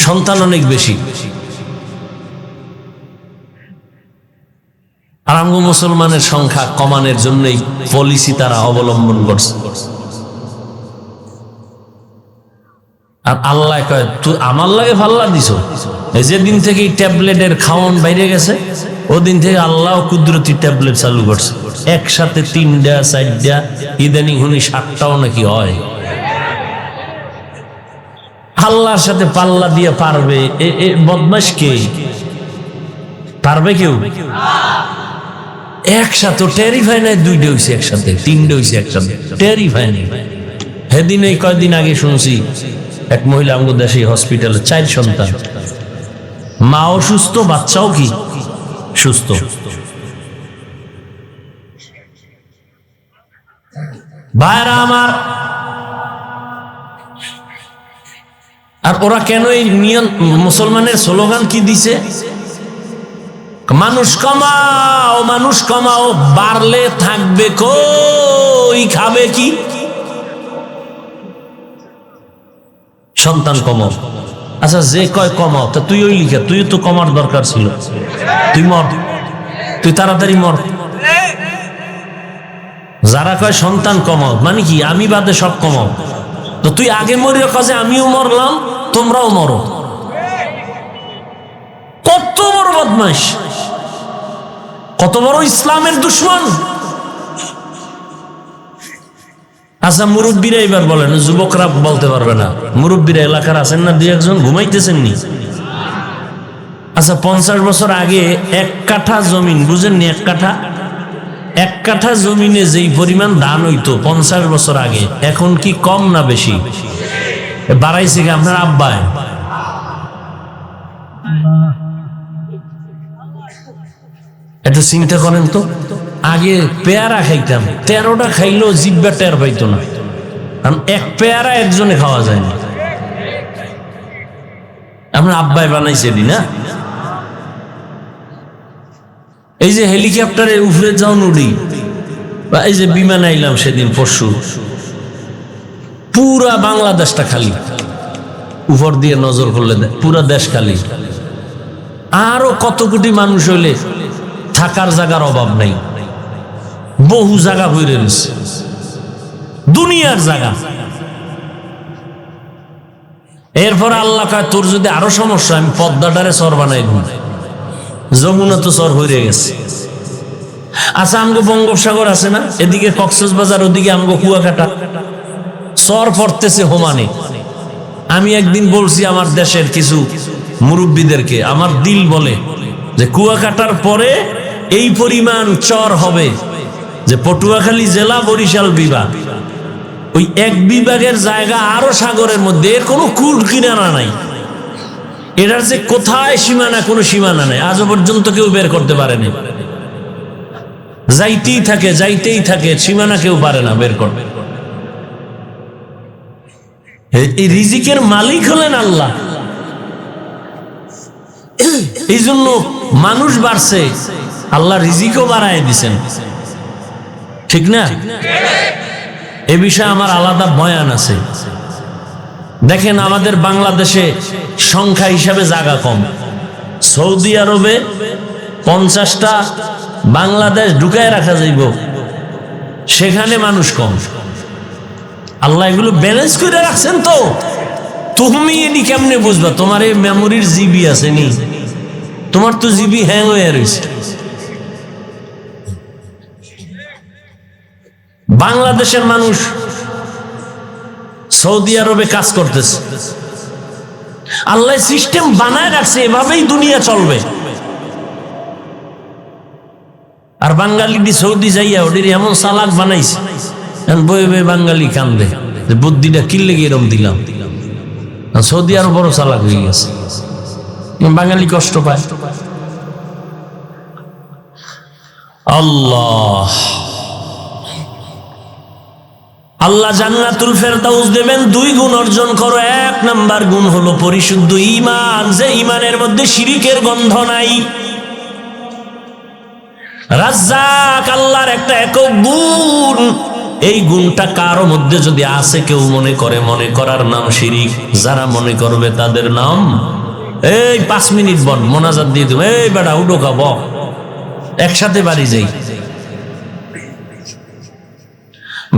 S1: সন্তান অনেক বেশি। আর আমগো মুসলমানের সংখ্যা কমানোর জন্যই পলিসি তারা অবলম্বন করছে। আর আল্লাহ কয় তুই আমার লাগে ফাল্লা দিছ। যেদিন থেকে ট্যাবলেটের খাওয়ান বাইরে গেছে, ওদিন থেকে আল্লাহ কুদরতি ট্যাবলেট চালু করছে, একসাথে 3টা 4টা, ইদানিং 7টাও নাকি হয়। আল্লাহর সাথে পাল্লা দিয়ে পারবে বদমাশ কে? পারবে কেউ? একসাথে টেরিফাই নাই, 2টা হয়েছে একসাথে, 3টা হয়েছে একসাথে, টেরিফাই নাই। সেদিন এই কয়েকদিন আগে শুনছি এক মহিলা আমাদের দেশে হসপিটালে 4 সন্তান, মাও সুস্থ, বাচ্চাও কি সুস্থ। ভাইরা আমার, আর ওরা কেন এই মুসলমানের স্লোগান কি দিছে? মানুষ কমাও, মানুষ কমাও, বাড়লে থাকবে কই, খাবে কি? সন্তান কমাও। আচ্ছা, যে কয় কমাও, তা তুই ওই লিখা, তুই তো কমার দরকার ছিল, তুই মর, তুই তাড়াতাড়ি মর। যারা কয় সন্তান কমাও মানে কি, আমি বাদে সব কমাও, তো তুই আগে মরিও, কাজে আমিও মরলাম, তোমরাও মরো। কত বড় বদমাইশ, কত বড় ইসলামের দুশ্মন। আচ্ছা, মুরব্বীরা এবার বলেন, যুবকরা বলতে পারবে না, মুরব্বীরা এলাকার আছেন না দুই একজন, ঘুমাইতেছেন নি? আচ্ছা, 50 বছর আগে 1 কাঠা জমিন, বুঝেননি? 1 কাঠা জমিনে যেই পরিমাণ ধান হইতো 50 বছর আগে, এখন কি কম না বেশি? বাড়াইছে কি আপনার আব্বায়? একটু চিন্তা করেন তো, আগে পেয়ারা খাইতাম, 13টা খাইলেও জিব্বা টের পাইতো না, কারণ 1 পেয়ারা একজনে খাওয়া যায় না। আপনার আব্বাই বানাইছে না? এই যে হেলিকপ্টারে উপরে যাও উড়ি, বা এই যে বিমান আইলাম সেদিন পরশু, পুরা বাংলাদেশটা খালি, উপর দিয়ে নজর করলে পুরা দেশ খালি। আরো কত কোটি মানুষ হইলে থাকার জায়গার অভাব নাই, বহু জায়গা ভরে রয়েছে, দুনিয়ার জায়গা। এরপর আল্লাহ কয়, তোর যদি আরো সমস্যা, আমি পদ্মাটারে চর বানাই দিব। যমুনা তো চর হয়ে গেছে। আচ্ছা, আমগো বঙ্গোপসাগর আছে না, এদিকে কক্সবাজার, ওদিকে আমগো কুয়াকাটা, চর পড়তেছে হোমানে। আমি একদিন বলছি আমার দেশের কিছু মুরব্বীদেরকে, আমার দিল বলে যে কুয়াকাটার পরে এই পরিমাণ চর হবে যে পটুয়াখালী জেলা, বরিশাল বিভাগ, ওই 1 বিভাগের জায়গা আরো সাগরের মধ্যে, এর কোনো কুল কিনারা নাই। এটার যে কোথায় সীমানা, কোনো সীমানা নাই, আজও পর্যন্ত কেউ বের করতে পারেনি। যাইতেই থাকে, যাইতেই থাকে, সীমানা কেউ পারে না বের করবে। এই রিজিকের মালিক হলেন আল্লাহ। এই জন্য মানুষ বাড়ছে, আল্লাহ রিজিকও বাড়ায় দিছেন, ঠিক না? এ বিষয়ে আমার আলাদা বয়ান আছে। দেখেন, আমাদের বাংলাদেশে সংখ্যা হিসাবে জায়গা কম, সৌদি আরবে 50টা বাংলাদেশ ঢুকায় রাখা যাইব, সেখানে মানুষ কম। আল্লাহ এগুলো ব্যালেন্স করে রাখছেন। তো তুমি এটি কেমনে বুঝবা? তোমার এই মেমোরির জিবি আছে নি? তোমার তো জিবি হ্যাং হয়ে রয়েছে। বাংলাদেশের মানুষ সৌদি আরবে কাজ করতেছে, আল্লাহ সিস্টেম বানায় রাখছে, এভাবেই দুনিয়া চলবে। আর বাঙালি সৌদি যাইয়া ওদের এমন চালাক বানাইছে, বয়ে বয়ে বাঙালি কান্দে যে বুদ্ধিটা কিনলে গিয়ে এরম দিলাম। সৌদি আরো বড় চালাক হয়ে গেছে, বাঙালি কষ্ট পায়। আল্লাহ আল্লাহ জান্নাতুল ফেরদাউস দেবেন। 2 গুণ অর্জন করো। 1 নাম্বার গুণ হলো পরিশুদ্ধ ঈমান, যে ঈমানের মধ্যে শিরিকের গন্ধ নাই। রাজ্জাক আল্লাহর একটা একক গুণ, এই গুণটা কারো মধ্যে যদি আছে, কেউ মনে করে, মনে করার নাম শিরিক। যারা মনে করবে তাদের নাম, এই 5 মিনিট বন মোনাজাত দিয়ে দেবো, এই বেটা উডো খাব, একসাথে বাড়ি যাই।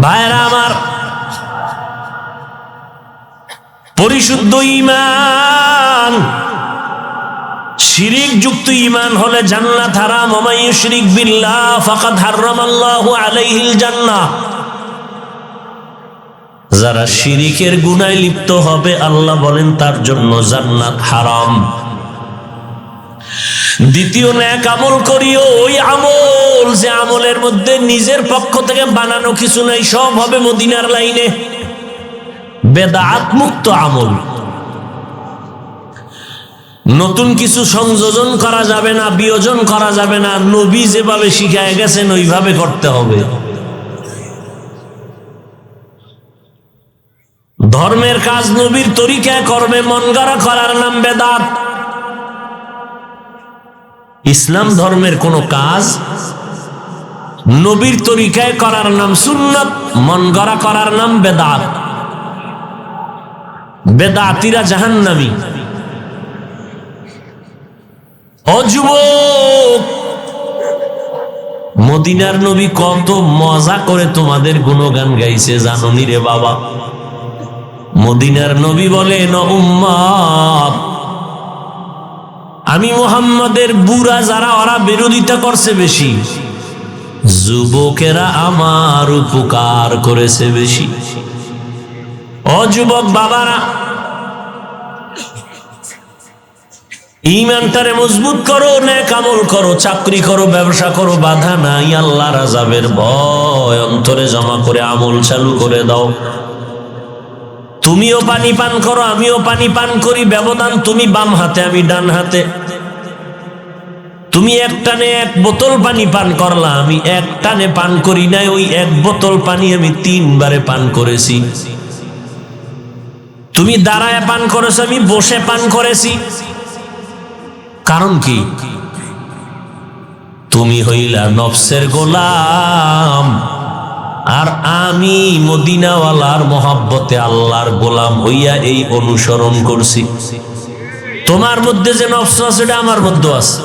S1: ভাইরা আমার, পরিশুদ্ধ ঈমান, শিরিক যুক্ত ঈমান হলে জান্নাত হারাম। ওয়া মান ইউশরিক বিল্লাহ ফাকাদ হারামাল্লাহু আলাইহিল জান্নাহ। যারা শিরিকের গুনায় লিপ্ত হবে, আল্লাহ বলেন তার জন্য জান্নাত হারাম। দ্বিতীয়, নেক আমল করিও। ওই আমল, যে আমলের মধ্যে নিজের পক্ষ থেকে বানানো কিছু নাই, সব হবে মদিনার লাইনে, বেদাত মুক্ত আমল। নতুন কিছু সংযোজন করা যাবে না, বিয়োজন করা যাবে না। নবী যেভাবে শিখায় গেছেন ওইভাবে করতে হবে। ধর্মের কাজ নবীর তরিকায় করবে, মন গড়া করার নাম বেদাত। ইসলাম ধর্মের কোন কাজ নবীর তরিকায় করার নাম সুন্নাত, মন গড়া করার নাম বেদাত। বেদাতিরা জাহান্নামী। ও যুবক, মদিনার নবী কত মজা করে তোমাদের গুণগান গাইছে জানো নি রে বাবা? মদিনার নবী বলেন, উম্মত, আমি মুহাম্মাদের বুড়া যারা ওরা বিরোধিতা করছে বেশি, যুবকেরা আমার উপকার করেছে বেশি। ও যুবক বাবারা, ঈমানটারে মজবুত করো, নেক আমল করো, চাকরি করো, ব্যবসা করো, বাধা নাই। আল্লাহর আযাবের ভয় অন্তরে জমা করে আমল চালু করে দাও। তুমিও পানি পান করো, আমিও পানি পান করি, ব্যবধান তুমি বাম হাতে আমি ডান হাতে। তুমি এক টানে 1 বোতল পানি পান করলা, আমি এক টানে পান করি নাই, ওই 1 বোতল পানি আমি 3 বারে পান করেছি। তুমি দাঁড়ায় পান করেছো, আমি বসে পান করেছি। কারণ কি? তুমি হইলা নফসের গোলাম, আর আমি মদিনাওয়ালার মহব্বতে আল্লাহর গোলাম হইয়া এই অনুসরণ করছি। তোমার মধ্যে যে নফস আছে সেটা আমার মধ্যে আছে।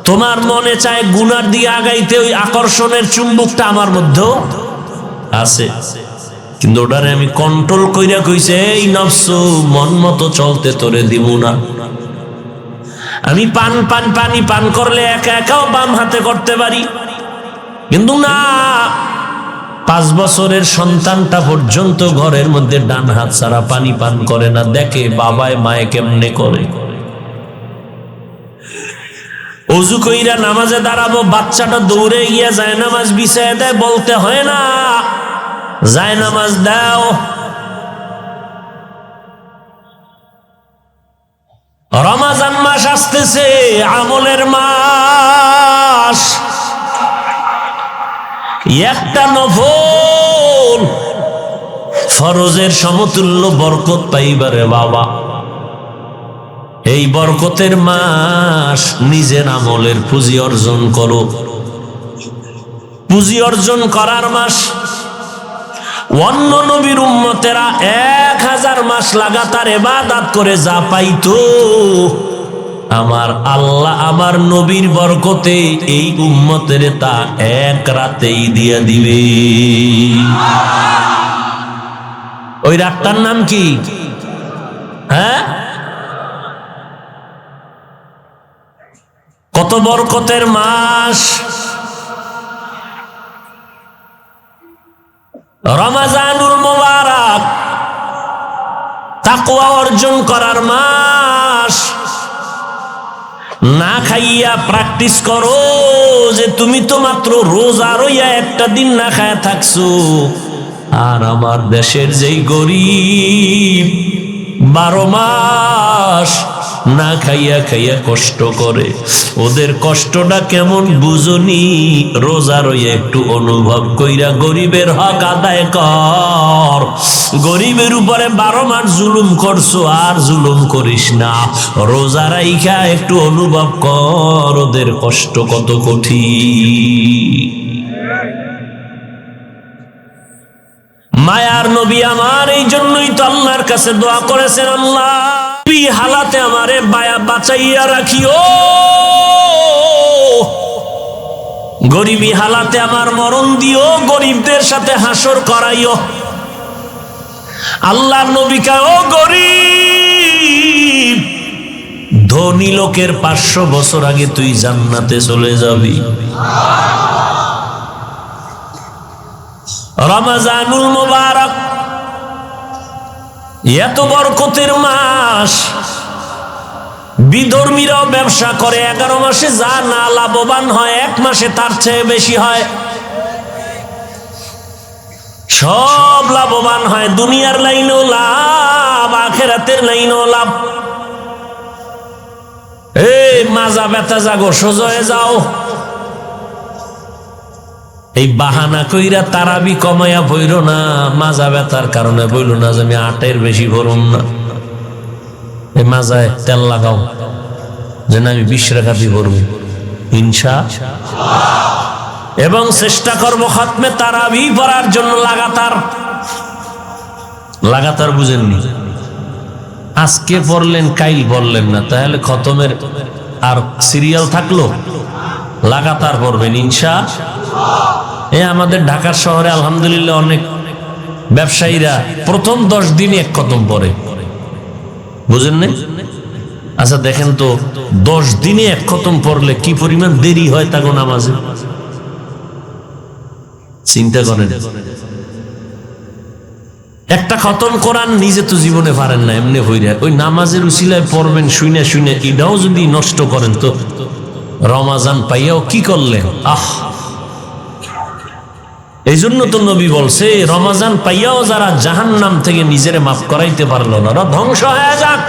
S1: তোমার মনে চায় গুনার দিয়ে আগাইতে, ওই আকর্ষণের চুম্বকটা আমার মধ্যেও আছে, কিন্তু ওটারে আমি কন্ট্রোল কইরা কইছে, এই নফস মন মতো চলতে তোরে দিব না। আমি পানি পান করলে একা একাও বাম হাতে করতে পারি, কিন্তু না, 5 বছরের সন্তানটা পর্যন্ত ঘরের মধ্যে ডান হাত ছাড়া পানি পান করে না। দেখে বাবায় মায়ে কেমনে করে। অজু কইরা নামাজে দাঁড়াবো, বাচ্চাটা দৌড়ে গিয়া জায়নামাজ বিছায় দেয়, বলতে হয় না জায়নামাজ দাও। রমজান মাস আসতেছে, আমলের মাস। একটা নফল ফরজের সমতুল্য বরকত পাইবারে বাবা, এই বরকতের মাস নিজের আমলের পুঁজি অর্জন করো। পুঁজি অর্জন করার মাস। অন্য নবীর উম্মতেরা 1000 মাস লাগাতার ইবাদত করে যা পাইতো, আমার আল্লাহ আমার নবীর বরকতে এই উম্মতের তা 1 রাতেই দিয়া দিবে। ওই রাতটার নাম কি? হ্যাঁ, কত বরকতের মাস রমজানুল মুবারক, তাকওয়া অর্জন করার মাস। না খাইয়া প্র্যাকটিস করো যে তুমি তো মাত্র রোজা রইয়া একটা দিন না খায়া থাকছো। আর আমার দেশের যেই গরিব 12 মাস না খাইয়া খাইয়া কষ্ট করে, ওদের কষ্টটা কেমন বুঝনি? রোজা রইয়া একটু অনুভব কইরা গরিবের হক আদায় কর। গরিবের উপরে 12 মাস জুলুম করছো, আর জুলুম করিস না। রোজা রাইখা একটু অনুভব কর ওদের কষ্ট কত কঠিন। মায়ার নবী আমার, এই জন্যই তো আল্লাহর কাছে দোয়া করেছেন, আল্লাহ হালাতে আমারে বাঁচাইয়া রাখিও, গরিবী হালাতে আমার মরণ দিও, গরিবদের সাথে হাসর করাইও। আল্লাহর নবী কয়, ও গরিব, ধনী লোকের 500 বছর আগে তুই জান্নাতে চলে যাবি। রমজানুল মুবারক এত বরকতের মাস। বিধর্মীরাও ব্যবসা করে, 11 মাসে যা না লাভবান হয় 1 মাসে তার চেয়ে বেশি হয়। সব লাভবান হয়, দুনিয়ার লাইনেও লাভ, আখিরাতের লাইনেও লাভ। এই মাজা ব্যথা জাগো, সোজা হয়ে যাও। এই বাহানা কইরা তারাবি কমাইয়া বইল না, মাজা ব্যথার কারণে বইল না যে আমি 8-এর বেশি ভরুম না। এই মাজায় তেল লাগাও যে না আমি 20 রাকাতই ভরব ইনশাআল্লাহ, এবং চেষ্টা করব খতমে তারাবি পড়ার জন্য লাগাতার। লাগাতার বুঝেননি? আজকে পড়লেন কাইল বললেন না, তাহলে খতমের আর সিরিয়াল থাকলো? লাগাতার পড়বেন ইনশাআল্লাহ। আমাদের ঢাকার শহরে আলহামদুলিল্লাহ অনেক ব্যবসায়ীরা প্রথম 10 দিনই এক খতম পড়ে, বুঝেন না? আচ্ছা দেখেন তো 10 দিনে এক খতম পড়লে কি পরিমাণ দেরি হয় তাকে নামাজে, চিন্তা করেন। একটা খতম কোরআন নিজে তো জীবনে পারেন না, এমনি হইরা ওই নামাজের উসিলায় পড়বেন শুনে শুনে, এটাও যদি নষ্ট করেন তো রমাজান পাইয়াও কি করলেন? এই জন্য তো নবী বলছে রমাজান পাইয়াও যারা জাহান্নাম থেকে নিজেরে মাফ করাইতে পারলো না, ওরা ধ্বংস হয়ে যাক।